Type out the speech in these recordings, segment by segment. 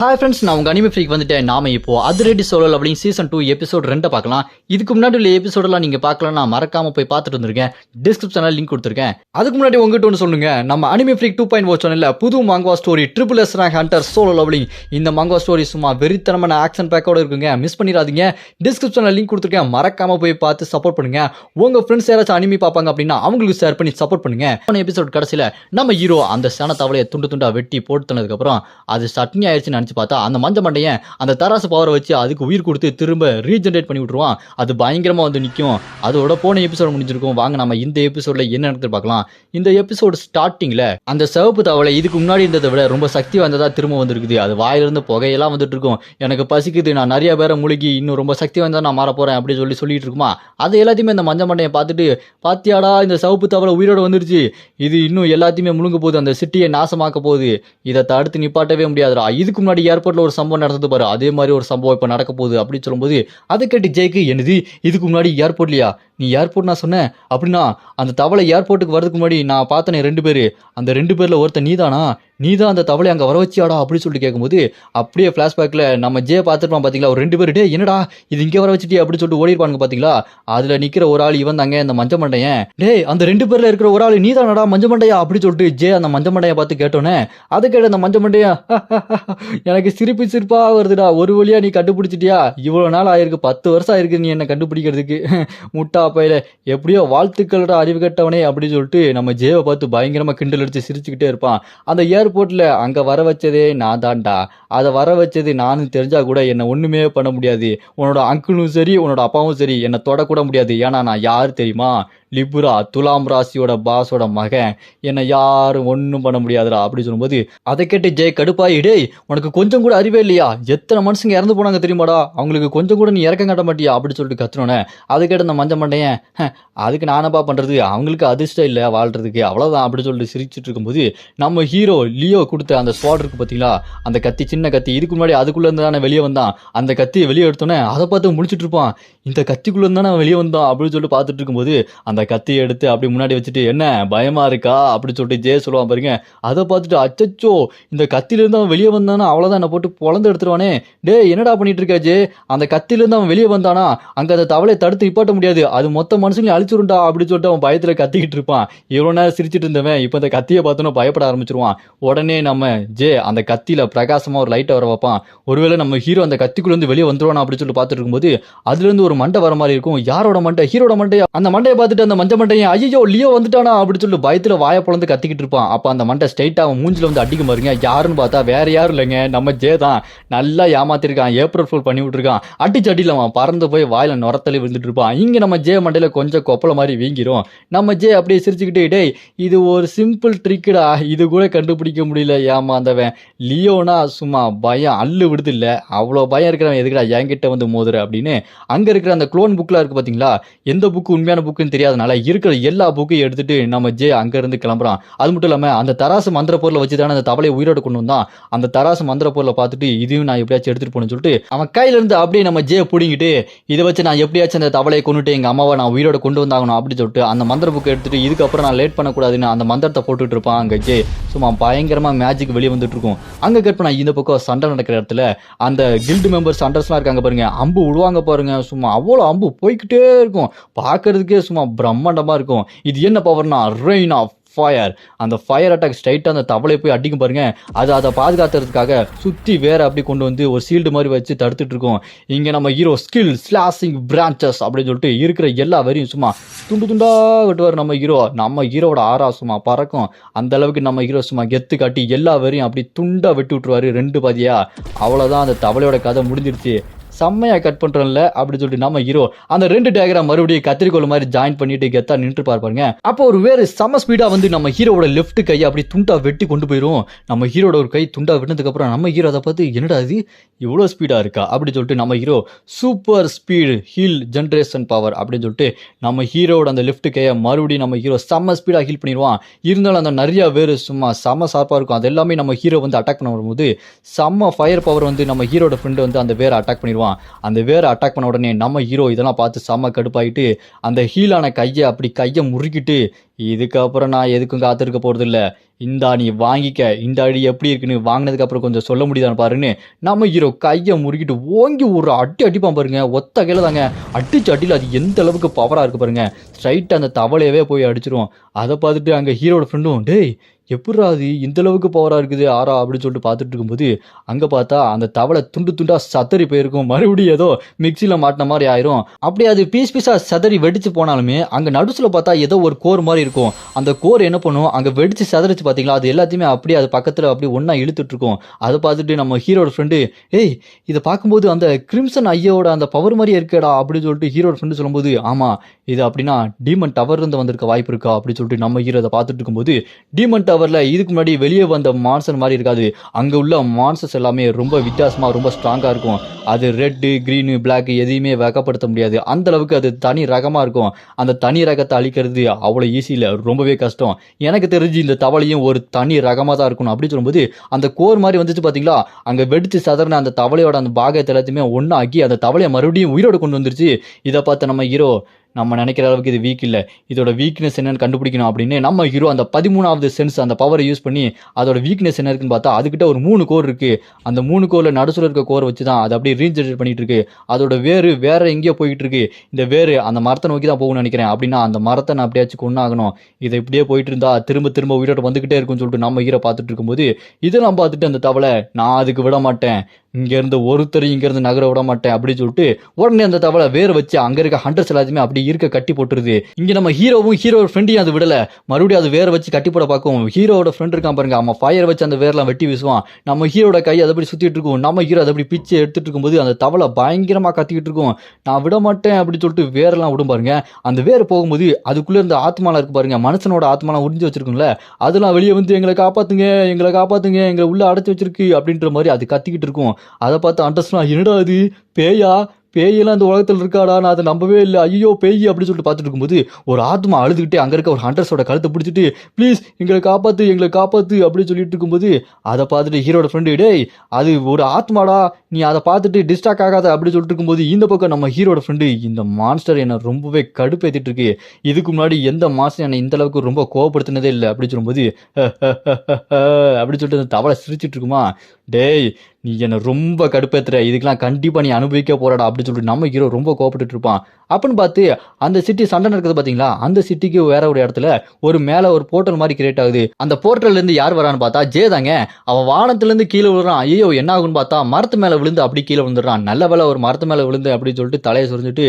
Hi friends, நான் உங்கள் anime freak வந்துட்டேன். நாம இப்போ அதிரடி சோழல் அப்படின்னு சீசன் 2 எபிசோட் 2 பார்க்கலாம். இதுக்கு முன்னாடி உள்ள எபிசோடெல்லாம் நீங்கள் பார்க்கலாம், நான் மறக்காம போய் பார்த்துட்டு வந்திருக்கேன். டிஸ்கிரிப்ஷனில் லிங்க் கொடுத்துருக்கேன். அதுக்கு முன்னாடி உங்ககிட்ட ஒன்று சொல்லுங்க, நம்ம அனிமே ஃப்ரீக் 2.0 சேனலில் புது manga story triple S rank hunter solo leveling. இந்த மாங்கா ஸ்டோரி சும்மா வெறித்தனமான ஆக்ஷன் பேக்கோட இருக்குங்க. மிஸ் பண்ணிடாதீங்க. டிஸ்கிரிப்ஷனில் லிங்க் கொடுத்துருக்கேன். மறக்காம போய் பார்த்து சப்போர்ட் பண்ணுங்க. உங்கள் ஃப்ரெண்ட்ஸ் யாராச்சும் அனிமே பார்ப்பாங்க அப்படின்னா அவங்களுக்கு ஷேர் பண்ணி சப்போர்ட் பண்ணுங்க. எபிசோட் கடைசியில் நம்ம ஹீரோ அந்த சேன தவளையை துண்டு துண்டா வெட்டி போட்டுனதுக்கப்புறம் அது சட்னி ஆயிடுச்சுன்னு நினச்சி பார்த்தா அந்த மஞ்ச அந்த தராசு பவரை வச்சு அதுக்கு உயிர் கொடுத்து திரும்ப ரீஜெனரேட் பண்ணி விட்டுருவான். அது பயங்கரமா வந்து நிற்கும். அதோட போன எபிசோட் முடிஞ்சிருக்கும். வாங்க நம்ம இந்த எபிசோட்ல என்ன நடக்குது பார்க்கலாம். இந்த எபிசோட் ஸ்டார்டிங்ல அந்த சிவப்பு தவளை இதுக்கு முன்னாடி இருந்ததை விட ரொம்ப சக்தி வாய்ந்ததா திரும்ப வந்துருக்குது. அது வாயிலிருந்து புகையெல்லாம் வந்துட்டு இருக்கும். எனக்கு பசிக்குது, நான் நிறைய பேரை முழுகி இன்னும் ரொம்ப சக்தி வாய்ந்தா நான் மாற போறேன் அப்படின்னு சொல்லிட்டு இருக்குமா. அது எல்லாத்தையுமே இந்த மஞ்ச மண்டையை பார்த்துட்டு, பாத்தியாடா இந்த சிவப்பு தவளை உயிரோட வந்துருச்சு, இது இன்னும் எல்லாத்தையுமே முழுங்க போகுது, அந்த சிட்டியை நாசமாக்க போகுது, இதை தடுத்து நிப்பாட்டவே முடியாதுடா. இதுக்கு முன்னாடி ஏர்போர்ட்ல ஒரு சம்பவம் நடந்தது பாரு, அதே மாதிரி ஒரு சம்பவம் இப்ப நடக்க போகுது அப்படின்னு சொல்லும்போது அதை கேட்டு ஜெய்க்கு, என்னது இதுக்கு முன்னாடி ஏர்போர்ட்லையா, நீ ஏர்போர்ட் நான் சொன்னேன் அப்படின்னா அந்த தவளை ஏர்போர்ட்டுக்கு வரதுக்கு முன்னாடி நான் பார்த்தனே 2 பேர், அந்த 2 பேர்ல ஒருத்தன் நீதானா, நீதான் அந்த தவளை அங்கே வர வச்சியாடா அப்படின்னு சொல்லிட்டு கேட்கும்போது அப்படியே ஃப்ளாஷ்பேக்கில் நம்ம ஜே பார்த்துருப்பான் பார்த்தீங்களா. ஒரு 2 பேர், டே என்னடா இது இங்கே வர வச்சுட்டே அப்படின்னு சொல்லிட்டு ஓடிருப்பாங்க பார்த்தீங்களா. அதில் நிற்கிற ஒரு ஆள் இவன் தாங்க அந்த மஞ்ச மண்டையன். டே அந்த 2 பேரில் இருக்கிற ஒரு ஆள் நீதானடா மஞ்ச மண்டையா அப்படின்னு சொல்லிட்டு ஜே அந்த மஞ்ச மண்டையை பார்த்து கேட்டோன்னே, அதை கேட்ட அந்த மஞ்ச மண்டையா எனக்கு சிரிப்பாக வருதுடா, ஒரு வழியாக நீ கண்டுபிடிச்சிட்டியா, இவ்வளோ நாள் ஆயிருக்கு, 10 வருஷம் ஆயிருக்கு நீ என்னை கண்டுபிடிக்கிறதுக்கு, முட்டா பையில, எப்படியோ வாழ்த்துக்கள்டா அறிவு கட்டவனே அப்படின்னு சொல்லிட்டு நம்ம ஜேவை பார்த்து பயங்கரமாக கிண்டல் அடித்து சிரிச்சுக்கிட்டே இருப்பான். அந்த ஏர்போர்ட்டில் அங்கே வர வச்சதே நான் தான்டா, அதை வர வச்சது நானும் தெரிஞ்சா கூட என்னை ஒன்றுமே பண்ண முடியாது, உன்னோட அங்கிளும் சரி உன்னோட அப்பாவும் சரி என்னை தொடக்கூட முடியாது, ஏன்னா நான் யார் தெரியுமா, லிபுரா, துலாம் ராசியோட பாஸோட மகன், என்னை யாரும் ஒன்றும் பண்ண முடியாதுடா அப்படி சொல்லும்போது அதை கேட்டு ஜெய் கடுப்பாயி, டேய் உனக்கு கொஞ்சம் கூட அறிவே இல்லையா, எத்தனை மனுஷங்க இறந்து போனாங்க தெரியுமாடா, அவங்களுக்கு கொஞ்சம் கூட நீ இறக்கம் காட்ட மாட்டியா அப்படி சொல்லிட்டு கத்துனோன்னே அதை கேட்டு அந்த மஞ்ச மண்டையன், அதுக்கு நானப்பா பண்ணுறது, அவங்களுக்கு அதிர்ஷ்டம் இல்லை வாழ்றதுக்கு, அவ்வளோதான் அப்படி சொல்லிட்டு சிரிச்சுட்டு இருக்கும்போது நம்ம ஹீரோ லியோ கொடுத்த அந்த ஸ்வாட் இருக்கு பார்த்தீங்களா, அந்த கத்தி, சின்ன கத்தி, இதுக்கு முன்னாடி அதுக்குள்ளே இருந்து தானே வெளியே வந்தான், அந்த கத்தியை வெளியே எடுத்தோன்னே அதை பார்த்து முடிச்சுட்டு இருப்பான், இந்த கத்திக்குள்ளே இருந்தானே வெளியே வந்தான் அப்படின்னு சொல்லிட்டு பார்த்துட்டு இருக்கும்போது அந்த கத்தியை எடுத்து அப்படி முன்னாடி வச்சுட்டு, என்ன பயமா இருக்கா அப்படி சொல்லிட்டு ஜே சொல்லுவான் பாருங்க. அதை பார்த்துட்டு, அச்சச்சோ இந்த கத்தியிலிருந்து அவன் வெளியே வந்தானா அவ்வளோதான் என்னை போட்டு பொழந்து எடுத்துருவானே, டே என்னடா பண்ணிட்டு இருக்கா ஜே, அந்த கத்தியிலிருந்து அவன் வெளியே வந்தானா அங்கே அந்த தவளை தடுத்து நிப்பாட்ட முடியாது, அது மொத்த மனுஷங்களையும் அழிச்சுருண்டா அப்படின்னு சொல்லிட்டு அவன் பயத்தில் கத்திக்கிட்டு இருப்பான். இவ்வளோ நேரம் சிரிச்சிட்டு இருந்தவன் இப்போ இந்த கத்தியை பார்த்தோன்னா பயப்பட ஆரம்பிச்சிருவான். உடனே நம்ம ஜே அந்த கத்தியில பிரகாசமாக ஒரு லைட்டை வர வைப்பான். ஒருவேளை நம்ம ஹீரோ அந்த கத்திக்குள்ளேருந்து வெளியே வந்துருவானா அப்படின்னு சொல்லிட்டு பார்த்துட்டு இருக்கும்போது அதுலேருந்து ஒரு மண்டை வர மாதிரி இருக்கும். யாரோட மண்டை, ஹீரோட மண்டையா. அந்த மண்டையை பார்த்துட்டு அந்த மஞ்ச மண்டையை, ஐயோ லியோ வந்துட்டானா அப்படின்னு சொல்லிட்டு பயத்தில் வாயை பொழந்து கத்திக்கிட்டு இருப்பான். அப்போ அந்த மண்டை ஸ்ட்ரைட்டாக அவன் மூஞ்சில் வந்து அடிக்க பாருங்க. யாருன்னு பார்த்தா வேற யாரும் இல்லைங்க, நம்ம ஜே தான். நல்லா ஏமாத்திருக்கான், ஏப்ரல் ஃபுல் பண்ணி விட்டுருக்கான். அடிச்சு அடியில் அவன் பறந்து போய் வாயில நுரத்தலி விழுந்துட்டு இருப்பான். இங்கே நம்ம ஜே மண்டையில் கொஞ்சம் கொப்பளை மாதிரி வீங்கிரும். நம்ம ஜே அப்படியே சிரிச்சுக்கிட்டே, டேய் இது ஒரு சிம்பிள் ட்ரிக்குடா, இது கூட கண்டுபிடிக்க முடியல ஏமாந்தவன், லியோனா சும்மா பயம் அள்ளு விடுது இல்லை, அவ்வளோ பயம் இருக்கிறவன் எதுக்குடா என்கிட்ட வந்து மோதுற அப்படின்னு அங்கே இருக்கிற அந்த க்ளோன் புக்கில் இருக்குது பார்த்தீங்களா, எந்த புக்கு உண்மையான புக்குன்னு தெரியாதனால இருக்கிற எல்லா புக்கையும் எடுத்துட்டு நம்ம ஜே அங்கேருந்து கிளம்புறான். அது மட்டும் இல்லாமல் அந்த தராசு மந்திர பொருளை வச்சு தானே அந்த தவளையை உயிரோடு கொண்டு வந்தான். அந்த தராசு மந்திர பொருளை பார்த்துட்டு இதையும் நான் எப்படியாச்சும் எடுத்துகிட்டு போகணும்னு சொல்லிட்டு அவன் கையிலேருந்து அப்படியே நம்ம ஜே பிடிங்கிட்டு, இதை வச்சு நான் எப்படியாச்சும் அந்த தவளையை கொண்டுட்டு எங்கள் அம்மாவை நான் உயிரோட கொண்டு வந்தாகணும் அப்படின்னு சொல்லிட்டு அந்த மந்திர புக்கை எடுத்துட்டு இதுக்கப்புறம் நான் லேட் பண்ணக்கூடாதுன்னு அந்த மந்திரத்தை போட்டுட்டு இருப்பான். அங்கே ஜே சும்மா பயங்கரமாக மேஜிக் வெளியே வந்துட்டு இருக்கும். அங்கே கட் பண்ண இந்த பக்கம் சண்டை நடக்கிற இடத்துல அந்த கில்டு மெம்பர்ஸ் சண்டர்ஸ்லாம் இருக்காங்க பாருங்க, அம்பு விடுவாங்க பாருங்க, சும்மா அவ்வளோ அம்பு போய்கிட்டே இருக்கும், பார்க்கறதுக்கே சும்மா பிரம்மாண்டமாக இருக்கும். இது என்ன பவர்னா ரெயின் ஆஃப் ஃபயர். அந்த ஃபயர் அட்டாக் ஸ்ட்ரைட்டாக அந்த தவளை போய் அடிக்கும் பாருங்க. அதை பாதுகாத்துறதுக்காக சுற்றி வேற அப்படி கொண்டு வந்து ஒரு சீல்டு மாதிரி வச்சு தடுத்துட்டு இருக்கோம். இங்கே நம்ம ஹீரோ ஸ்கில் ஸ்லாஷிங் பிரான்ச்சஸ் அப்படின்னு சொல்லிட்டு இருக்கிற எல்லா வரையும் சும்மா துண்டு துண்டா கட்டுவார் நம்ம ஹீரோ. நம்ம ஹீரோவோட ஆறா சும்மா பறக்கும். அந்த அளவுக்கு நம்ம ஹீரோ சும்மா கெத்து காட்டி எல்லா வரையும் அப்படி துண்டா வெட்டி விட்டுருவாரு 2 பாதியா. அவ்வளோதான், அந்த தவளையோட கதை முடிஞ்சிருச்சு. செம்மையாக கட் பண்ணுறோம்ல அப்படின்னு சொல்லிட்டு நம்ம ஹீரோ அந்த 2 டயக்ராம் மறுபடியும் கத்திரிக்கோள் மாதிரி ஜாயின் பண்ணிட்டு கெத்தா நின்று பார்ப்பாருங்க. அப்போ ஒரு வேறு செம ஸ்பீடாக வந்து நம்ம ஹீரோட லெஃப்ட் கையை அப்படி துண்டா வெட்டி கொண்டு போயிடும். நம்ம ஹீரோட ஒரு கை துண்டா வெட்டினதுக்கப்புறம் நம்ம ஹீரோ அதை பார்த்து, என்னடா அது இவ்வளோ ஸ்பீடாக இருக்கா அப்படின்னு சொல்லிட்டு நம்ம hero super speed heal generation power அப்படின்னு சொல்லிட்டு நம்ம ஹீரோட அந்த லெஃப்ட் கையை மறுபடியும் நம்ம ஹீரோ செம்ம ஸ்பீடாக ஹீல் பண்ணிடுவான். இருந்தாலும் அந்த நிறையா வேறு சும்மா செம்ம ஷார்ப்பாக இருக்கும். அது எல்லாமே நம்ம ஹீரோ வந்து அட்டாக் பண்ண வரும்போது செம்ம ஃபயர் பவர் வந்து நம்ம ஹீரோட ஃப்ரெண்டு வந்து அந்த வேற அட்டாக் பண்ணிடுவான். அந்த வேற அட்டாக் பண்ண உடனே நம்ம ஹீரோ இதெல்லாம் பார்த்து செம்ம கடுப்பாயிட்டு அந்த ஹீலான கையை அப்படி கையை முறுக்கிட்டு, இதுக்கப்புறம் நான் எதுக்கும் காத்திருக்க போறது இல்ல. இந்தா நீ வாங்கிக்க. இந்த அடி எப்படி இருக்குன்னு வாங்கினதுக்கு அப்புறம் கொஞ்சம் சொல்ல முடியுதான்னு பாருன்னு நம்ம ஹீரோ கையை முறுக்கிட்டு ஓங்கி ஒரு அடி அடிப்பான் பாருங்க. ஒத்த கையில தாங்க அடிச்சு அடியில் அது எந்த அளவுக்கு பவரா இருக்கு பாருங்க. ஸ்ட்ரைட்டா அந்த தவளையவே போய் அடிச்சிரும். அதை பார்த்துட்டு அங்க ஹீரோட ஃப்ரெண்டும் டேய் எப்புட்றா அது இந்த அளவுக்கு பவரா இருக்குது ஆறா அப்படின்னு சொல்லிட்டு பார்த்துட்டு இருக்கும்போது அங்க பார்த்தா அந்த தவளை துண்டு துண்டா சதறி போயிருக்கும். மறுபடியும் ஏதோ மிக்சியில மாட்டின மாதிரி ஆயிரும். அப்படி அது பீஸ் பீஸா சதறி வெடிச்சு போனாலுமே அங்க நடுசுல பார்த்தா ஏதோ ஒரு கோர் மாதிரி இருக்கும். அந்த கோர் என்ன பண்ணும் அங்க வெடிச்சு சதறிச்சு பாத்தீங்களா, அது எல்லாத்தையுமே அப்படியே அது பக்கத்துல அப்படியே ஒண்ணா இழுத்துட்டு இருக்கும். அதை பார்த்துட்டு நம்ம ஹீரோட ஃப்ரெண்டு ஏய் இதை பார்க்கும்போது அந்த கிரிம்சன் ஐயோட அந்த பவர் மாதிரியே இருக்கேடா அப்படின்னு சொல்லிட்டு ஹீரோட ஃப்ரெண்டு சொல்லும்போது ஆமா இது அப்படின்னா டீமன் டவர் இருந்து வந்திருக்க வாய்ப்பு இருக்கா அப்படின்னு சொல்லிட்டு நம்ம ஹீரோ அதை பார்த்துட்டு இருக்கும்போது டீமன் டவர்ல இதுக்கு முன்னாடி வெளியே வந்த மான்சர் மாதிரி இருக்காது. அங்க உள்ள மான்சர்ஸ் எல்லாமே ரொம்ப வித்தியாசமா ரொம்ப ஸ்ட்ராங்கா இருக்கும். அது ரெட்டு கிரீனு பிளாக் எதையுமே வகைப்படுத்த முடியாது. அந்த அளவுக்கு அது தனி ரகமா இருக்கும். அந்த தனி ரகத்தை அழிக்கிறது அவ்வளவு ஈஸி இல்லை, ரொம்பவே கஷ்டம். எனக்கு தெரிஞ்சு இந்த தவளையும் ஒரு தனி ரகமா தான் இருக்கணும் அப்படின்னு சொல்லும்போது அந்த கோர் மாதிரி வந்துச்சு பாத்தீங்களா, அங்க வெடிச்சு சதறின அந்த தவளையோட அந்த பாகத்தை எல்லாத்தையுமே ஒன்னாக்கி அந்த தவளையை மறுபடியும் உயிரோட கொண்டு வந்துருச்சு. இதை பார்த்த நம்ம ஹீரோ நம்ம நினைக்கிற அளவுக்கு இது வீக் இல்லை, இதோட வீக்னஸ் என்னன்னு கண்டுபிடிக்கணும் அப்படின்னு நம்ம ஹீரோ அந்த 13வது சென்ஸ் அந்த பவரை யூஸ் பண்ணி அதோட வீக்னஸ் என்ன இருக்குன்னு பார்த்தா அதுக்கிட்ட ஒரு 3 கோர் இருக்கு. அந்த 3 கோர்ல நடுசுல இருக்க கோர் வச்சு தான் அது அப்படியே ரீஜெனரேட் பண்ணிட்டு இருக்கு. அதோட வேறு வேற எங்கேயோ போயிட்டு இருக்கு. இந்த வேறு அந்த மரத்தை நோக்கி தான் போகணும்னு நினைக்கிறேன். அப்படின்னா அந்த மரத்தை நான் அப்படியாச்சும் கொண்டாகணும். இதை இப்படியே போயிட்டு இருந்தா திரும்ப திரும்ப உயிரோட வந்துகிட்டே இருக்கும்னு சொல்லிட்டு நம்ம ஹீரோ பார்த்துட்டு இருக்கும்போது இதெல்லாம் பார்த்துட்டு அந்த தவளை நான் அதுக்கு விட மாட்டேன், இங்கேருந்து ஒருத்தர் இங்கேருந்து நகர விட மாட்டேன் அப்படின்னு சொல்லிட்டு உடனே அந்த தவளை வேற வச்சு அங்க இருக்க ஹண்டர்ஸ் எல்லாத்தையுமே அப்படி இருக்க கட்டி போட்டுருது. இங்க நம்ம ஹீரோவும் ஹீரோட ஃப்ரெண்டையும் அது விடல, மறுபடியும் அது வேற வச்சு கட்டி போட பார்க்கும். ஹீரோட ஃப்ரெண்ட் இருக்கான் பாருங்க, அவன் ஃபயர் வச்சு அந்த வேர்லாம் வெட்டி வீசுவான். நம்ம ஹீரோட கை அதை அப்படி சுத்திட்டு இருக்கும். நம்ம ஹீரோ அதை அப்படி பிச்சு எடுத்துட்டு இருக்கும்போது அந்த தவளை பயங்கரமா கத்திக்கிட்டு இருக்கும். நான் விட மாட்டேன் அப்படின்னு சொல்லிட்டு வேரெல்லாம் விடும் பாருங்க. அந்த வேர் போகும்போது அதுக்குள்ள இருந்த ஆத்மாலாம் இருக்கு பாருங்க, மனுஷனோட ஆத்மாலாம் உறிஞ்சு வச்சிருக்கும்ல, அதெல்லாம் வெளியே வந்து எங்களை காப்பாத்துங்க எங்களை காப்பாத்துங்க எங்களை உள்ள அடைச்சு வச்சிருக்கு அப்படின்ற மாதிரி அது கத்திக்கிட்டு இருக்கும். அதை பார்த்து அண்டர்ஸ்லாம் என்னடா அது பேயா, பேயெல்லாம் இந்த உலகத்தில் இருக்காடா, நான் அதை நம்பவே இல்லை, ஐயோ பேய் அப்படின்னு சொல்லிட்டு பார்த்துட்டு இருக்கும்போது ஒரு ஆத்மா அழுதுகிட்டே அங்கே இருக்க ஒரு ஹண்டர்ஸோட கழுத்தை பிடிச்சிட்டு ப்ளீஸ் எங்களை காப்பாத்து அப்படின்னு சொல்லிட்டு இருக்கும்போது அதை பார்த்துட்டு ஹீரோட ஃப்ரெண்டு டேய் அது ஒரு ஆத்மாடா, நீ அதை பார்த்துட்டு டிஸ்ட்ராக்ட் ஆகாத அப்படின்னு சொல்லிட்டு இருக்கும்போது இந்த பக்கம் நம்ம ஹீரோட ஃப்ரெண்டு இந்த மான்ஸ்டர் என்னை ரொம்பவே கடுப்பேற்றிட்டு இருக்கு, இதுக்கு முன்னாடி எந்த மான்ஸ்டர் என்னை இந்த அளவுக்கு ரொம்ப கோவப்படுத்தினதே இல்லை அப்படின்னு சொல்லும்போது அப்படின்னு சொல்லிட்டு அந்த தவளை சிரிச்சிட்டு இருக்குமா, டேய் நீ என்னை ரொம்ப கடுப்பேத்துற, இதுக்கெல்லாம் கண்டிப்பாக நீ அனுபவிக்க போறாடா அப்படின்னு சொல்லிட்டு நம்ம ஹீரோ ரொம்ப கோவப்பட்டு இருப்பான். அப்படின்னு பார்த்து அந்த சிட்டி சண்டை நடக்குது பார்த்தீங்களா, அந்த சிட்டிக்கு வேற ஒரு இடத்துல ஒரு மேலே ஒரு போர்ட்டல் மாதிரி கிரியேட் ஆகுது. அந்த போர்ட்டல்லேருந்து யார் வரான்னு பார்த்தா ஜே தாங்க. அவன் வானத்துலேருந்து கீழே விழுறான். ஐயோ என்ன ஆகுன்னு பார்த்தா மரத்து மேலே விழுந்து அப்படி கீழே விழுந்துடுறான். நல்ல வேலை ஒரு மரத்து மேலே விழுந்து அப்படின்னு சொல்லிட்டு தலையை சொரிஞ்சுட்டு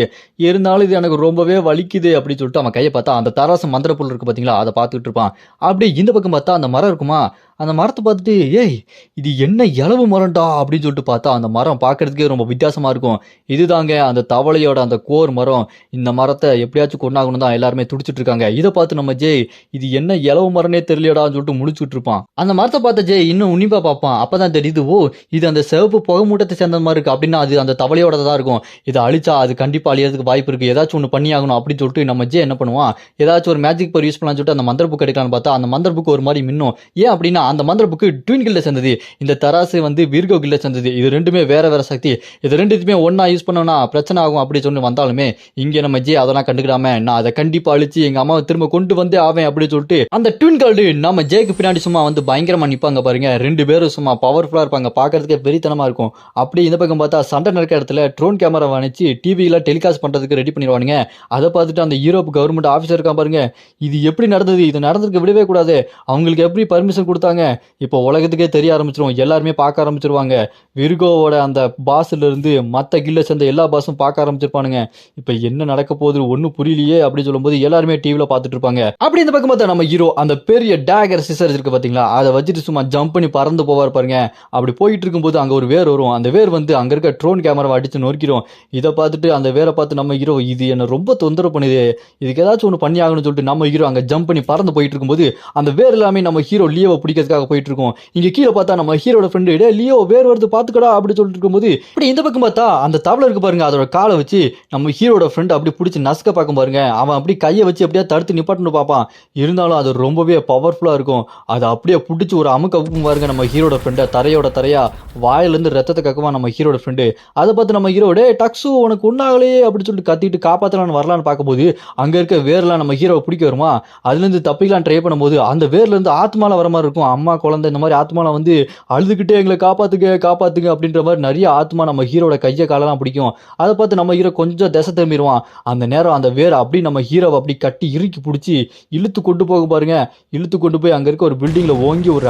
இருந்தாலும் இது எனக்கு ரொம்பவே வலிக்குது அப்படின்னு சொல்லிட்டு அவன் கையை பார்த்தா அந்த தராசு மந்திர பொருள் இருக்கு பார்த்தீங்களா, அதை பார்த்துக்கிட்டு இருப்பான். அப்படியே இந்த பக்கம் பார்த்தா அந்த மரம் இருக்குமா, அந்த மரத்தை பார்த்துட்டு ஏய் இது என்ன இளவு மரம்டா அப்படின்னு சொல்லிட்டு பார்த்தா அந்த மரம் பார்க்கறதுக்கே ரொம்ப வித்தியாசமா இருக்கும். இதுதாங்க அந்த தவளையோட அந்த கோர் மரம். இந்த மரத்தை எப்படியாச்சும் கொண்டாகணும் தான் எல்லாருமே துடிச்சிட்டு இருக்காங்க. இதை பார்த்து நம்ம ஜே இது என்ன இளவு மரனே தெரியலடான்னு சொல்லிட்டு முடிச்சுட்டு இருப்பான். அந்த மரத்தை பார்த்த ஜே இன்னும் உன்னிப்பா பார்ப்பான். அப்பதான் தெரியுது ஓ இது அந்த சிவப்பு புகை மூட்டத்தை சேர்ந்த மாதிரி இருக்கு, அப்படின்னா அது அந்த தவளையோட தான் இருக்கும். இதை அழிச்சா அது கண்டிப்பா அழியறதுக்கு வாய்ப்பு இருக்கு, ஏதாச்சும் ஒன்று பண்ணி ஆகணும் அப்படின்னு சொல்லிட்டு நம்ம ஜே என்ன பண்ணுவான், ஏதாச்சும் ஒரு மேஜிக் பவர் யூஸ் பண்ணலாம்னு சொல்லிட்டு அந்த மந்திர புக் எடுக்கலாம்னு பார்த்தா அந்த மந்திர புக் ஒரு மாதிரி மின்னும். ஏன் அப்படின்னா அந்த மந்திர புக்கு ட்வின் கில்ல சேர்ந்தது, இந்த தராசு வந்து விர்கோ கில்ல சேர்ந்தது. இது ரெண்டுமே வேற வேற சக்தி, இது ரெண்டுத்தையுமே ஒன்னா யூஸ் பண்ணோம்னா பிரச்சனை ஆகும் அப்படி சொல்லி வந்தாலுமே இங்க நம்ம ஜே அதெல்லாம் கண்டுக்கிடாம நான் அதை கண்டிப்பா அழிச்சு எங்க அம்மாவை திரும்ப கொண்டு வந்தே ஆவேன் அப்படின்னு சொல்லிட்டு அந்த ட்வின் கார்டு நம்ம ஜேக்கு பின்னாடி சும்மா வந்து பயங்கரமா நிப்பாங்க பாருங்க. ரெண்டு பேரும் சும்மா பவர்ஃபுல்லா இருப்பாங்க, பாக்குறதுக்கே பெரியத்தனமா இருக்கும். அப்படி இந்த பக்கம் பார்த்தா சண்டை நடக்கிற இடத்துல ட்ரோன் கேமரா அனுப்பிச்சு டிவியில டெலிகாஸ்ட் பண்றதுக்கு ரெடி பண்ணிடுவானுங்க. அதை பார்த்துட்டு அந்த யூரோப் கவர்மெண்ட் ஆஃபீஸர் இருக்கான் பாருங்க, இது எப்படி நடந்தது, இது நடந்திருக்க விடவே கூடாது, அவங்களுக்கு எப்படி பர்மிஷன் கொடுத்தாங்க, இப்போ உலகத்துக்கே தெரிய ஆரம்பிச்சிரும், எல்லாருமே பார்க்க ஆரம்பிச்சிருவாங்க, விர்கோவோட அந்த பாஸ்ல இருந்து மற்ற கில்ல சேர்ந்த எல்லா பாஸும் பார்க்க ஆரம்பிச்சிருப்பானுங்க, இப்போ என்ன நடக்க போகுது ஒன்றும் புரியலையே அப்படின்னு சொல்லும்போது எல்லாருமே டிவியில் பார்த்துட்டு இருப்பாங்க. அப்படி இந்த பக்கம் பார்த்தா நம்ம ஹீரோ அந்த பெரிய டேகர் சிசர் இருக்கு பார்த்தீங்களா, அதை வச்சுட்டு சும்மா ஜம்ப் பண்ணி பறந்து போவார் பாருங்க. அப்படி போயிட்டு இருக்கும்போது அங்கே ஒரு வேர் வரும், அந்த வேர் வந்து அங்கே இருக்க ட்ரோன் கேமராவை அடிச்சு நொறுக்கிறோம். இதை பார்த்துட்டு அந்த வேரை பார்த்து நம்ம ஹீரோ இது என்ன ரொம்ப தொந்தரவு பண்ணுது, இதுக்கு ஏதாச்சும் ஒன்று பண்ணி ஆகணும்னு சொல்லிட்டு நம்ம ஹீரோ அங்கே ஜம்ப் பண்ணி பறந்து போயிட்டு இருக்கும்போது அந்த வேர் எல்லாமே நம்ம ஹீரோ லியோவை பிடிக்கிறதுக்காக போயிட்டு இருக்கோம். இங்க கீழே பார்த்தா நம்ம ஹீரோட ஃப்ரெண்டு டே லியோ வேர் வருது பாத்துக்கடா அப்படி சொல்லிட்டு இருக்கும்போது இப்படி இந்த பக்கம் பார்த்தா அந்த தவளை இருக்கு பாருங்க, அதோட காலை வச்சு நம்ம ஹீரோட ஹீரோட ஃப்ரெண்ட் அப்படி பிடிச்சி நசுக்க பார்க்கும் பாருங்க. அவன் அப்படி கையை வச்சு அப்படியே தடுத்து நிப்பாட்டணும் பார்ப்பான். இருந்தாலும் அது ரொம்பவே பவர்ஃபுல்லாக இருக்கும். அதை அப்படியே பிடிச்சி ஒரு அமுக்கு அமுக்கும் பாருங்க நம்ம ஹீரோட ஃப்ரெண்டை. தரையா வாயிலேருந்து ரத்தத்தை கக்குவான் நம்ம ஹீரோட ஃப்ரெண்டு. அதை பார்த்து நம்ம ஹீரோ டே டக்ஸு உனக்கு ஒன்றாகலையே அப்படின்னு சொல்லிட்டு கத்திட்டு காப்பாற்றலான்னு வரலான்னு பார்க்கும்போது அங்கே இருக்க வேர்லாம் நம்ம ஹீரோவை பிடிக்க வருமா. அதுலேருந்து தப்பிக்கலாம் ட்ரை பண்ணும்போது அந்த வேர்லேருந்து ஆத்மாலாம் வர மாதிரி இருக்கும். அம்மா குழந்தை இந்த மாதிரி ஆத்மாலாம் வந்து அழுதுகிட்டே எங்களை காப்பாத்துங்க அப்படின்ற மாதிரி நிறைய ஆத்மா நம்ம ஹீரோட கையை காலெல்லாம் பிடிக்கும். அதை பார்த்து நம்ம ஹீரோ கொஞ்சம் திசை திரும்பிடுவான். அந்த நேரம் அந்த வேர் அப்படி நம்ம ஹீரோவை அப்படி கட்டி இறுக்கி பிடிச்சி இழுத்து கொண்டு போக பாருங்க. இழுத்து கொண்டு போய் அங்கே இருக்க ஒரு பில்டிங்கில் ஓங்கி ஒரு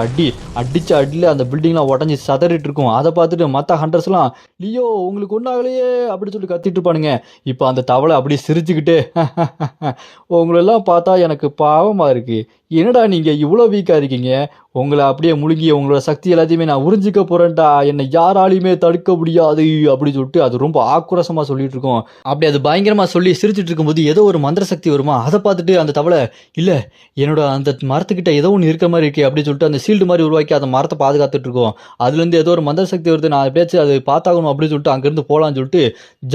அடிச்ச அடியில் அந்த பில்டிங்லாம் உடஞ்சி சதறிட்டு இருக்கும். அதை பார்த்துட்டு மற்ற ஹண்டர்ஸ்லாம் லியோ உங்களுக்கு ஒன்றாகலையே அப்படின்னு சொல்லி கத்திட்டு இருப்பானுங்க. இப்போ அந்த தவளை அப்படி சிரிச்சுக்கிட்டு உங்களெல்லாம் பார்த்தா எனக்கு பாவமாக இருக்கு. என்னடா நீங்கள் இவ்வளோ வீக்காக இருக்கீங்க, உங்களை அப்படியே முழுங்கி உங்களோட சக்தி எல்லாத்தையுமே நான் உறிஞ்சிக்க போகிறேன்டா, என்னை யாராலையுமே தடுக்க முடியாது அப்படின்னு சொல்லிட்டு அது ரொம்ப ஆக்ரோஷமாக சொல்லிட்டு இருக்கோம். அப்படி அது பயங்கரமாக சொல்லி சிரிச்சுட்டு இருக்கும்போது ஏதோ ஒரு மந்திர சக்தி வருமா. அதை பார்த்துட்டு அந்த தவளை இல்லை என்னோட அந்த மரத்துக்கிட்ட ஏதோ ஒன்று இருக்கிற மாதிரி இருக்கே அப்படின்னு சொல்லிட்டு அந்த ஷீல்டு மாதிரி உருவாக்கி அந்த மரத்தை பாதுகாத்துட்டு இருக்கோம். அதுலேருந்து ஏதோ ஒரு மந்திர சக்தி வருது, நான் எப்படியாச்சும் அது பார்த்தாகணும் அப்படின்னு சொல்லிட்டு அங்கேருந்து போகலான்னு சொல்லிட்டு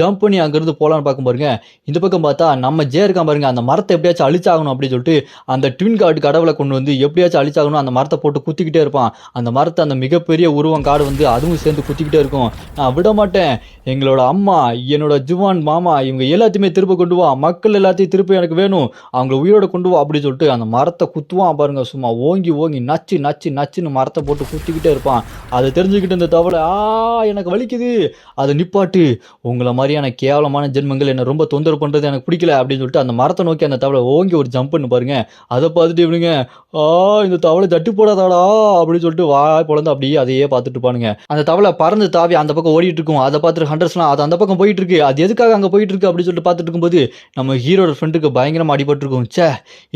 ஜம்ப் பண்ணி அங்கேருந்து போகலான்னு பார்க்கும் பாருங்க. இந்த பக்கம் பார்த்தா நம்ம ஜே இருக்கான் பாருங்க, அந்த மரத்தை எப்படியாச்சும் அழிச்சாகணும் அப்படின்னு சொல்லிட்டு அந்த ட்வின் கார்டு கடவுளை கொண்டு வந்து எப்படியாச்சும் அழிச்சாகணும் அந்த மரத்தை போட்டு குத்திக்கிட்டே இருப்பான். அந்த மரத்தை அந்த மிகப்பெரிய உருவம் காடு வந்து அதுவும் சேர்ந்து குத்திக்கிட்டே இருக்கும். நான் விட மாட்டேன், எங்களோட அம்மா என்னோட ஜுவான் மாமா இவங்க எல்லாத்தையுமே திரும்ப கொண்டு வா, மக்கள் எல்லாத்தையும் திருப்பி எனக்கு வேணும், அவங்கள உயிரோட கொண்டு வா அப்படின்னு சொல்லிட்டு அந்த மரத்தை குத்துவான் பாருங்க. சும்மா ஓங்கி நச்சுன்னு மரத்தை போட்டு குத்திக்கிட்டே இருப்பான். அதை தெரிஞ்சுக்கிட்டு இந்த தவளை எனக்கு வலிக்குது, அதை நிப்பாட்டு, உங்களை மாதிரியான கேவலமான ஜென்மங்கள் என்னை ரொம்ப தொந்தரவு பண்ணுறது எனக்கு பிடிக்கல அப்படின்னு சொல்லிட்டு அந்த மரத்தை நோக்கி அந்த தவளை ஓங்கி ஒரு ஜம்ப் பண்ணு பாருங்க. அதை பார்த்துட்டு இவனுங்க இந்த தவளை தட்டி போடாதாடா அப்படின்னு சொல்லிட்டு வாய் பொழந்து அப்படியே அதையே பார்த்துட்டு இருப்பானுங்க. அந்த தவளை பறந்து தாவி அந்த பக்கம் ஓடிட்டு இருக்கும். அதை பார்த்துட்டு ஹண்டர்ஸ்லாம் அது அந்த பக்கம் போயிட்டு இருக்கு, அது எதுக்காக அங்கே போயிட்டு இருக்கு அப்படின்னு சொல்லிட்டு பார்த்துட்டு இருக்கும்போது நம்ம ஹீரோட ஃப்ரெண்டுக்கு பயங்கரமாக அடிபட்டுருக்கும்.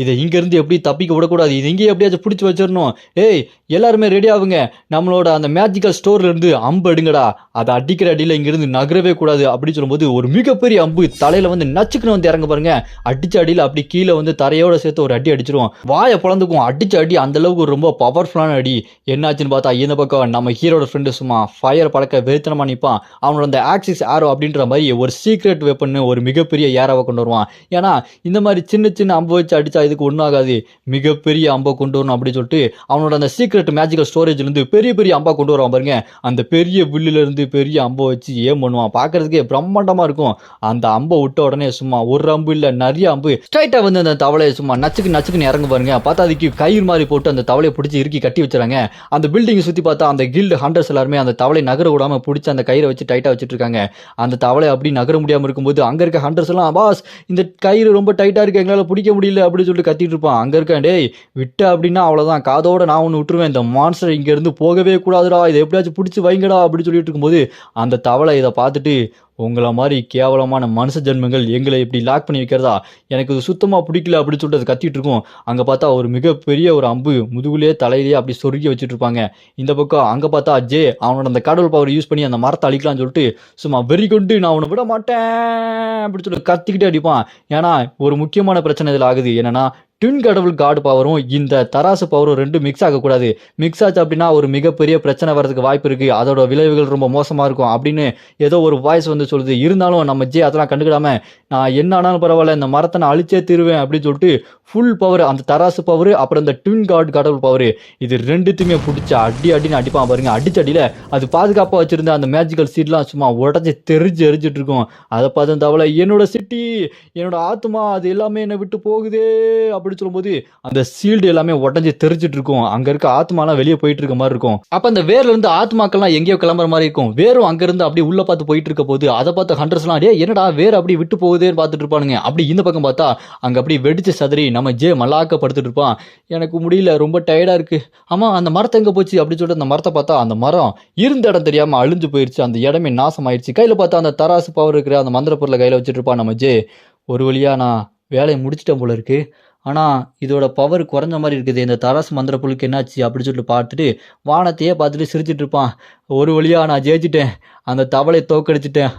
இதை இங்கேருந்து எப்படி தப்பிக்க விடக்கூடாது, இது இங்கேயே எப்படியாச்சும் பிடிச்சி வச்சிடணும். ஏய் எல்லாருமே ரெடி ஆகுங்க, நம்மளோட அந்த மேஜிக்கல் ஸ்டோர்ல இருந்து அம்பு எடுங்கடா, அதை அடிக்கிற அடியில் இங்கிருந்து நகரவே கூடாது அப்படின்னு சொல்லும்போது ஒரு மிகப்பெரிய அம்பு தலையில வந்து நச்சுக்குன்னு வந்து இறங்க பாருங்க. அடிச்ச அடியில் அப்படி கீழே வந்து தரையோட சேர்த்து ஒரு அடி அடிச்சிருவோம். வாயை பொழந்துக்கும். அடிச்ச அடி அந்த அளவுக்கு ரொம்ப பவர்ஃபுல்லான அடி. என்னாச்சுன்னு பார்த்தா இந்த பக்கம் நம்ம ஹீரோட ஃப்ரெண்டு சும்மா ஃபயர் பழக்க வெறித்தனமா நிற்பான். அவனோட அந்த ஆக்சிஸ் ஆரோ அப்படின்ற மாதிரி ஒரு சீக்ரெட் வெப்பன் ஒரு மிகப்பெரிய ஏரோவை கொண்டு வருவான். ஏன்னா இந்த மாதிரி சின்ன அம்பு வச்சு அடிச்சா இதுக்கு ஒன்றும் ஆகாது, மிகப்பெரிய அம்பை கொண்டு வரணும் அப்படின்னு சொல்லிட்டு அவனோட அந்த சீக்ரெட் மேஜிக்கல் ஸ்டோரேஜ்ல இருந்து பெரிய அம்பா கொண்டு வருவான் பாருங்க. அந்த பெரிய வில்லுல இருந்து பெரிய அம்பை வச்சு ஏம் பண்ணுவான். பார்க்கறதுக்கே பிரம்மாண்டமா இருக்கும். அந்த அம்பை விட்ட உடனே சும்மா ஒரு அம்பு இல்லை நிறைய அம்பு ஸ்ட்ரைட்டா வந்து அந்த தவளையை சும்மா நச்சுக்குன்னு இறங்க பாருங்க. பார்த்தா அதுக்கு கயிறு மாதிரி போட்டு அந்த தவளையை பிடிச்சி இறுக்கி கட்டி வச்சுறாங்க. அந்த பில்டிங்கை சுற்றி பார்த்தா அந்த கில்டு ஹண்டர்ஸ் எல்லாருமே அந்த தவளை நகர விடாம பிடிச்சி அந்த கயிறை வச்சு டைட்டாக வச்சுட்டு இருக்காங்க. அந்த தவளை அப்படி நகர முடியாமல் இருக்கும்போது அங்கே இருக்க ஹண்டர்ஸ் எல்லாம் பாஸ் இந்த கயிறு ரொம்ப டைட்டாக இருக்கு, எங்களால் பிடிக்க முடியல அப்படின்னு சொல்லிட்டு கத்திட்டு இருப்பான். அங்கே இருக்கேன் டேய் விட்ட அப்படின்னா அவ்வளோதான், காதோட நான் ஒன்று விட்டுருவேன், இந்த மான்ஸ்டர் இங்கேருந்து போகவே கூடாதுடா, இதை எப்படியாச்சும் பிடிச்சி வைங்கடா அப்படின்னு சொல்லிட்டு இருக்கும்போது அந்த தவளை இதை பார்த்துட்டு உங்களை மாதிரி கேவலமான மனுஷ ஜென்மங்கள் எங்களை இப்படி லாக் பண்ணி வைக்கிறதா, எனக்கு இது சுத்தமாக பிடிக்கல அப்படின்னு சொல்லிட்டு அது கத்திட்டு இருக்கும். அங்கே பார்த்தா ஒரு மிகப்பெரிய ஒரு அம்பு முதுகுலேயே தலையிலேயே அப்படி சொருகி வச்சுட்டு இருப்பாங்க. இந்த பக்கம் அங்கே பார்த்தா ஜே அவனோட அந்த கடவுள் பவர் யூஸ் பண்ணி அந்த மரத்தை அழிக்கலாம்னு சொல்லிட்டு சும்மா வெறி கொண்டு நான் அவனை விட மாட்டேன் அப்படின்னு சொல்லிட்டு கத்திக்கிட்டே அடிப்பான். ஏன்னா ஒரு முக்கியமான பிரச்சனை இதில் ஆகுது. என்னன்னா ட்வின் கடவுள் காடு பவரும் இந்த தராசு பவரும் ரெண்டும் மிக்ஸ் ஆகக்கூடாது. மிக்ஸ் ஆச்சு அப்படின்னா ஒரு மிகப்பெரிய பிரச்சனை வரதுக்கு வாய்ப்பு இருக்குது, அதோட விளைவுகள் ரொம்ப மோசமாக இருக்கும் அப்படின்னு ஏதோ ஒரு வாய்ஸ் வந்து சொல்லுது. இருந்தாலும் நம்ம ஜே அதெல்லாம் கண்டுக்கிடாம நான் என்ன ஆனாலும் பரவாயில்ல இந்த மரத்தை நான் அழிச்சே தீருவேன் அப்படின்னு சொல்லிட்டு ஃபுல் பவர் அந்த தராசு பவர் அப்புறம் இந்த ட்வின் காட் கடவுள் பவர் இது ரெண்டுத்தையுமே பிடிச்சி அடின்னு அடிப்பான் பாருங்க. அடிச்சடியில் அது பாதுகாப்பாக வச்சிருந்த அந்த மேஜிக்கல் சீட்லாம் சும்மா உடச்சி எரிஞ்சிட்டு இருக்கும். அதை பார்த்து தவளை என்னோட சிட்டி என்னோட ஆத்மா அது எல்லாமே என்னை விட்டு போகுதே அப்படி சொல்லும்போது அந்த சீல்டு எல்லாமே உடஞ்சி தெரிஞ்சிட்டு இருக்கும். அங்க இருக்க ஆத்மாலாம் வெளியே போயிட்டு இருக்க மாதிரி இருக்கும். அப்ப அந்த வேர்ல இருந்து ஆத்மாக்கள்லாம் எங்கேயோ கிளம்புற மாதிரி இருக்கும். வேறும் அங்க இருந்து அப்படியே உள்ள பார்த்து போயிட்டு இருக்க போது அதை பார்த்து ஹண்டர்ஸ் எல்லாம் என்னடா வேற அப்படி விட்டு போகுதேன்னு பார்த்துட்டு இருப்பானுங்க. அப்படி இந்த பக்கம் பார்த்தா அங்க அப்படி வெடிச்சு சதறி நம்ம ஜே மல்லாக்க படுத்துட்டு இருப்பான். எனக்கு முடியல, ரொம்ப டயர்டா இருக்கு, ஆமா அந்த மரத்தை எங்க போச்சு அப்படின்னு சொல்லிட்டு அந்த மரத்தை பார்த்தா அந்த மரம் இருந்த இடம் தெரியாம அழிஞ்சு போயிருச்சு, அந்த இடமே நாசம் ஆயிடுச்சு. கையில பார்த்தா அந்த தராசு பவர் இருக்கிற அந்த மந்திர பொருளை கையில வச்சுட்டு இருப்பான் நம்ம ஜே. ஒரு வழியா நான் வேலையை முடிச்சிட்டேன் போல இருக்கு, ஆனால் இதோட பவர் குறைஞ்ச மாதிரி இருக்குது, இந்த தராசு மந்திர புழுக்கு என்னாச்சு அப்படின்னு சொல்லிட்டு பார்த்துட்டு வானத்தையே பார்த்துட்டு சிரிச்சிட்டு இருப்பான். ஒரு வழியா நான் ஜெயிச்சிட்டேன், அந்த தவளைய தோற்கடிச்சுட்டேன்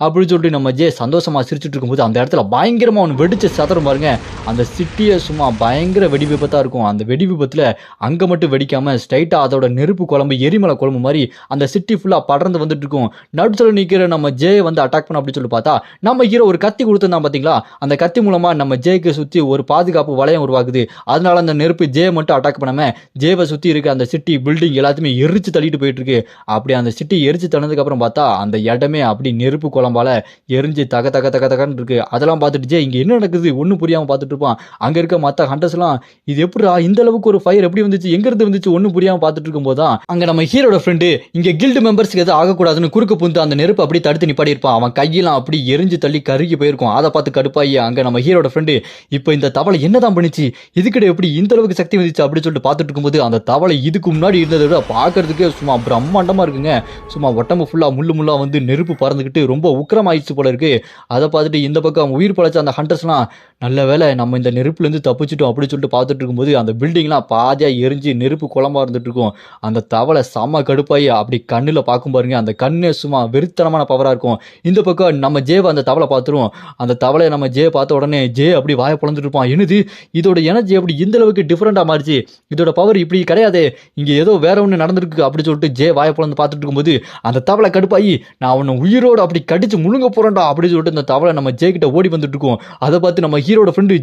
அப்படின்னு சொல்லிட்டு நம்ம ஜே சந்தோஷமா சிரிச்சுட்டு இருக்கும்போது அந்த இடத்துல பயங்கரமா ஒன்று வெடிச்சு சதறும் பாருங்க. அந்த சிட்டியே சும்மா பயங்கர வெடி விபத்தா இருக்கும். அந்த வெடி விபத்துல அங்க மட்டும் வெடிக்காம ஸ்ட்ரைட்டா அதோட நெருப்பு குழம்பு எரிமலை குழம்பு மாதிரி அந்த சிட்டி ஃபுல்லா படர்ந்து வந்துட்டு இருக்கும். நடுத்துல நிக்கிற நம்ம ஜே வந்து அட்டாக் பண்ண அப்படின்னு சொல்லி பார்த்தா நம்ம ஹீரோ ஒரு கத்தி கொடுத்துருந்தான் பாத்தீங்களா, அந்த கத்தி மூலமா நம்ம ஜேக்கு சுத்தி ஒரு பாதுகாப்பு வளையம் உருவாக்குது. அதனால அந்த நெருப்பு ஜே மட்டும் அட்டாக் பண்ணாம ஜேவை சுத்தி இருக்க அந்த சிட்டி பில்டிங் எல்லாத்தையுமே எரிச்சு தள்ளிட்டு போயிட்டு இருக்கு. அப்படி அந்த சிட்டி எரிச்சு தள்ளதுக்கு அப்புறம் பார்த்தா அந்த இடமே அப்படி நெருப்பு குழம்பால எரிஞ்சு தக தக தக தகன்னு இருக்கு. அதெல்லாம் பார்த்துட்டு ஜே இங்க என்ன நடக்குது ஒன்னும் புரியாம பார்த்துட்டு இருப்பான். அங்க இருக்க மத்த ஹண்டர்ஸ் எல்லாம் இது எப்படிடா இந்த அளவுக்கு ஒரு ஃபயர் எப்படி வந்துச்சு, எங்க இருந்து வந்துச்சு ஒன்னும் புரியாம பார்த்துட்டு இருக்கும் போதுதான் அங்க நம்ம ஹீரோட ஃப்ரெண்டு இங்க கில்டு மெம்பர்ஸ்க்கு எதுவும் ஆகக்கூடாதுன்னு குறுக்க புந்து அந்த நெருப்பு அப்படி தடுத்து நிப்பாடி இருப்பான். அவன் கையெல்லாம் அப்படி எரிஞ்சு தள்ளி கருகி போயிருக்கும். அதை பார்த்து கடுப்பாயி அங்க நம்ம ஹீரோட ஃப்ரெண்டு இப்போ இந்த தவளை என்னதான் பண்ணிச்சு, இதுக்கிட்ட எப்படி இந்த அளவுக்கு சக்தி வந்துச்சு அப்படின்னு சொல்லிட்டு பார்த்துட்டு இருக்கும்போது அந்த தவளை இதுக்கு முன்னாடி இருந்ததை விட பார்க்கறதுக்கே சும்மா பிரம்மாண்டமா இருக்குங்க. சும்மா உடம்பு ஃபுல்லா முள்ளு முள்ளா வந்து நெருப்பு பறந்துக்கிட்டு ரொம்ப உக்கிரமாயிடுச்சு போல இருக்கு. அதை பார்த்துட்டு இந்த பக்கம் உயிர் பழைச்ச அந்த ஹண்டர்ஸ்லாம் நல்ல வேலை நம்ம இந்த நெருப்புலேருந்து தப்பிச்சிட்டோம் அப்படின்னு சொல்லிட்டு பார்த்துட்டு இருக்கும்போது அந்த பில்டிங்லாம் பாதியா எரிஞ்சு நெருப்பு குழம்பா இருந்துட்டு இருக்கும். அந்த தவளை செம்ம கடுப்பாயி அப்படி கண்ணில் பார்க்கும் பாருங்க, அந்த கண்ணே சும்மா வெறித்தனமான பவரா இருக்கும். இந்த பக்கம் நம்ம ஜேவை அந்த தவளை பார்த்துரும். அந்த தவளையை நம்ம ஜே பார்த்த உடனே ஜே அப்படி வாயை பிளந்துட்டு இருப்பான். என்னது இதோட எனர்ஜி அப்படி இந்த அளவுக்கு டிஃப்ரெண்டா மாறிச்சு, இதோட பவர் இப்படி கிடையாது, இங்க ஏதோ வேற ஒன்று நடந்திருக்கு அப்படின்னு சொல்லிட்டு ஜே வாயை பிளந்து பார்த்துட்டு இருக்கும்போது அந்த தவளை கடுப்பாயி நான் உன்னை உயிரோடு அப்படி கடிச்சு முழுங்க போறேன்டா அப்படின்னு சொல்லிட்டு இந்த தவளை நம்ம ஜே கிட்ட ஓடி வந்துட்டு இருக்கோம். அதை பார்த்து நம்ம ஹீரோட ஃப்ரெண்டு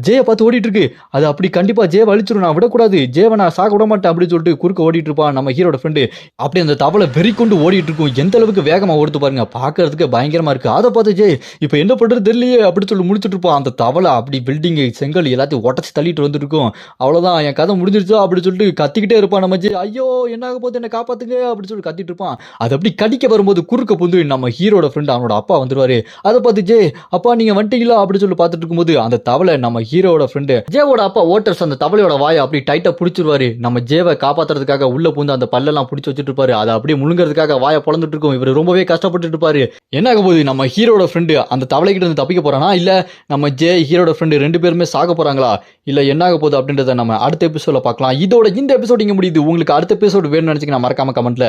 ஜேயை பார்த்து ஓடிட்டு இருக்கு. அது அப்படி கண்டிப்பா ஜேவை அழிச்சிடும், நான் விடக்கூடாது, ஜேவை நான் சாக விட மாட்டேன் அப்படின்னு சொல்லிட்டு குறுக்க ஓடிட்டு இருப்பான் நம்ம ஹீரோட ஃப்ரெண்டு. அப்படி அந்த தவளை வெறி கொண்டு ஓடிட்டு இருக்கும். எந்த அளவுக்கு வேகமா ஓடுத்து பாருங்க, பார்க்கறதுக்கு பயங்கரமா இருக்கு. அதை பார்த்து ஜே இப்போ என்ன பண்றது தெரியலையே அப்படின்னு சொல்லி முடிச்சுட்டு இருப்பான். அந்த தவளை அப்படி பில்டிங் செங்கல் எல்லாத்தையும் உடச்சு தள்ளிட்டு வந்துட்டு இருக்கும். அவ்வளவுதான் என் கதை முடிஞ்சிருச்சா அப்படின்னு சொல்லிட்டு கத்திக்கிட்டே இருப்பான் நம்ம ஜே. ஐயோ என்ன ஆக போது, என்ன காப்பாத்துங்க அப்படின்னு சொல்லி கத்திட்டு இருப்பான். அது அப்படி கடிக்க வரும்போது குறுக்க புந்து நம்ம ஹீரோட ஃப்ரெண்ட் அவனோட அப்பா வந்துருவாரு. அதை பார்த்து ஜே அப்பா நீங்க வந்துட்டீங்களா அப்படின்னு சொல்லி பார்த்துட்டு இருக்கும்போது அந்த தவளை நம்ம ஹீரோட ஃப்ரெண்டு ஜேவோட அப்பா ஓட்டர்ஸ் அந்த தவளையோட வாயை அப்படி டைட்டா பிடிச்சிருவாரு. நம்ம ஜேவை காப்பாத்துறதுக்காக உள்ள புந்து அந்த பல்லெல்லாம் பிடிச்சி வச்சுட்டு இருப்பாரு. அதை அப்படியே முழுங்கிறதுக்காக வாயை பொழந்துட்டு இருக்கும். இவர் ரொம்பவே கஷ்டப்பட்டு இருப்பாரு. என்ன ஆக போகுது, நம்ம ஹீரோட ஃப்ரெண்டு அந்த தவளைகிட்ட இருந்து தப்பிக்க போறானா, இல்ல நம்ம ஜே ஹீரோட ஃப்ரெண்டு ரெண்டு பேருமே சாக போறாங்களா, இல்ல என்ன ஆக போகுது அப்படின்றத நம்ம அடுத்த எபிசோட்ல பார்க்கலாம். இதோட இந்த எபிசோட் இங்க முடியுது. உங்களுக்கு அடுத்த எபிசோட் வேணும்னு நினைச்சீங்கன்னா மறக்காம கமெண்ட்ல